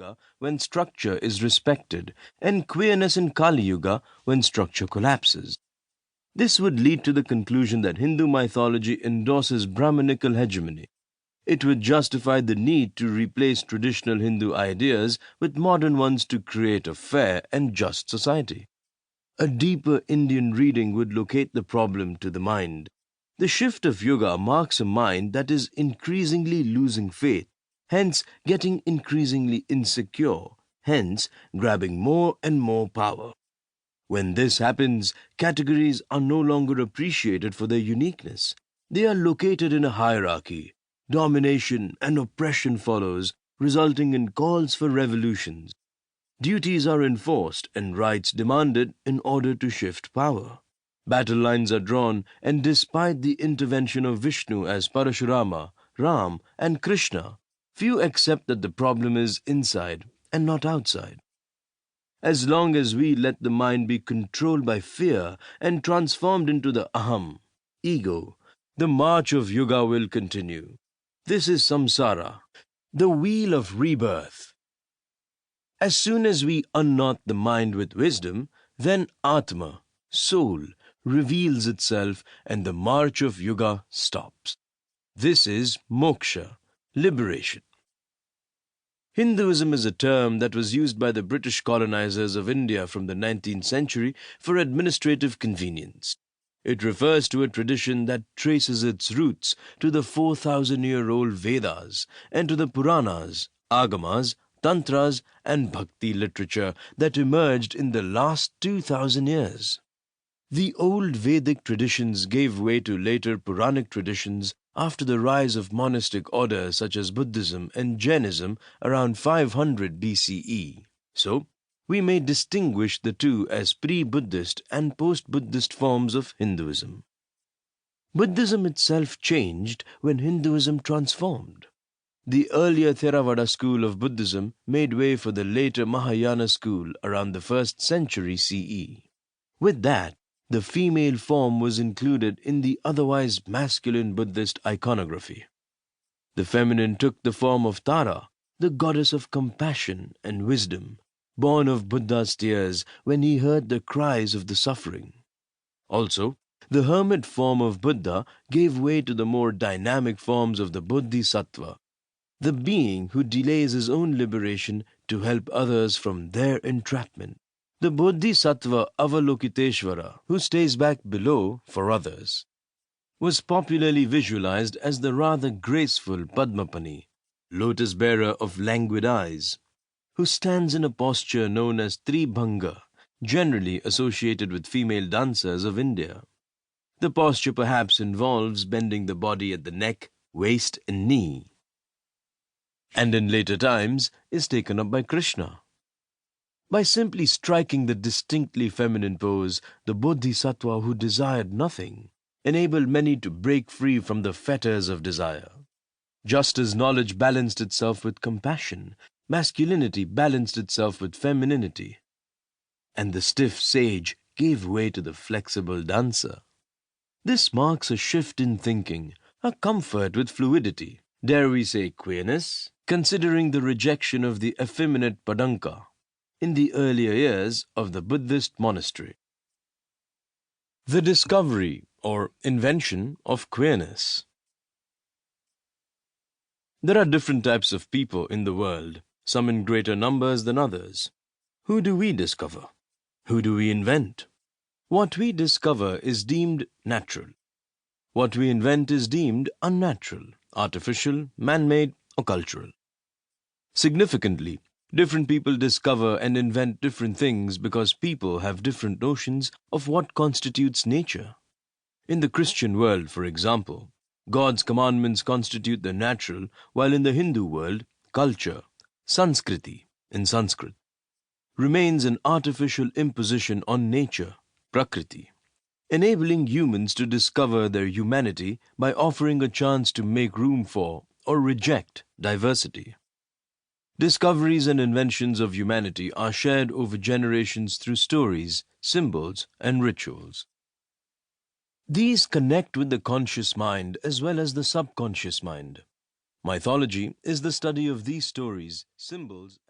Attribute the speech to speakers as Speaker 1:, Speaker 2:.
Speaker 1: Yuga when structure is respected, and queerness in Kali Yuga when structure collapses. This would lead to the conclusion that Hindu mythology endorses Brahminical hegemony. It would justify the need to replace traditional Hindu ideas with modern ones to create a fair and just society. A deeper Indian reading would locate the problem to the mind. The shift of yoga marks a mind that is increasingly losing faith, hence getting increasingly insecure, hence grabbing more and more power. When this happens, categories are no longer appreciated for their uniqueness. They are located in a hierarchy. Domination and oppression follows, resulting in calls for revolutions. Duties are enforced and rights demanded in order to shift power. Battle lines are drawn, and despite the intervention of Vishnu as Parashurama, Ram, and Krishna, few accept that the problem is inside and not outside. As long as we let the mind be controlled by fear and transformed into the aham, ego, the march of yoga will continue. This is samsara, the wheel of rebirth. As soon as we unknot the mind with wisdom, then Atma, soul, reveals itself and the march of yoga stops. This is moksha, liberation. Hinduism is a term that was used by the British colonizers of India from the 19th century for administrative convenience. It refers to a tradition that traces its roots to the 4,000-year-old Vedas and to the Puranas, Agamas, Tantras, and Bhakti literature that emerged in the last 2,000 years. The old Vedic traditions gave way to later Puranic traditions after the rise of monastic orders such as Buddhism and Jainism around 500 BCE. So, we may distinguish the two as pre-Buddhist and post-Buddhist forms of Hinduism. Buddhism itself changed when Hinduism transformed. The earlier Theravada school of Buddhism made way for the later Mahayana school around the 1st century CE. With that, the female form was included in the otherwise masculine Buddhist iconography. The feminine took the form of Tara, the goddess of compassion and wisdom, born of Buddha's tears when he heard the cries of the suffering. Also, the hermit form of Buddha gave way to the more dynamic forms of the Bodhisattva, the being who delays his own liberation to help others from their entrapment. The Bodhisattva Avalokiteshvara, who stays back below for others, was popularly visualized as the rather graceful Padmapani, lotus bearer of languid eyes, who stands in a posture known as Tribhanga, generally associated with female dancers of India. The posture perhaps involves bending the body at the neck, waist, and knee, and in later times is taken up by Krishna. By simply striking the distinctly feminine pose, the Bodhisattva who desired nothing enabled many to break free from the fetters of desire. Just as knowledge balanced itself with compassion, masculinity balanced itself with femininity, and the stiff sage gave way to the flexible dancer. This marks a shift in thinking, a comfort with fluidity, dare we say queerness, considering the rejection of the effeminate padanka in the earlier years of the Buddhist monastery. The discovery or invention of queerness. There are different types of people in the world, some in greater numbers than others. Who do we discover? Who do we invent? What we discover is deemed natural. What we invent is deemed unnatural, artificial, man-made, or cultural. Significantly, different people discover and invent different things because people have different notions of what constitutes nature. In the Christian world, for example, God's commandments constitute the natural, while in the Hindu world, culture, Sanskriti in Sanskrit, remains an artificial imposition on nature, Prakriti, enabling humans to discover their humanity by offering a chance to make room for or reject diversity. Discoveries and inventions of humanity are shared over generations through stories, symbols, and rituals. These connect with the conscious mind as well as the subconscious mind. Mythology is the study of these stories, symbols, and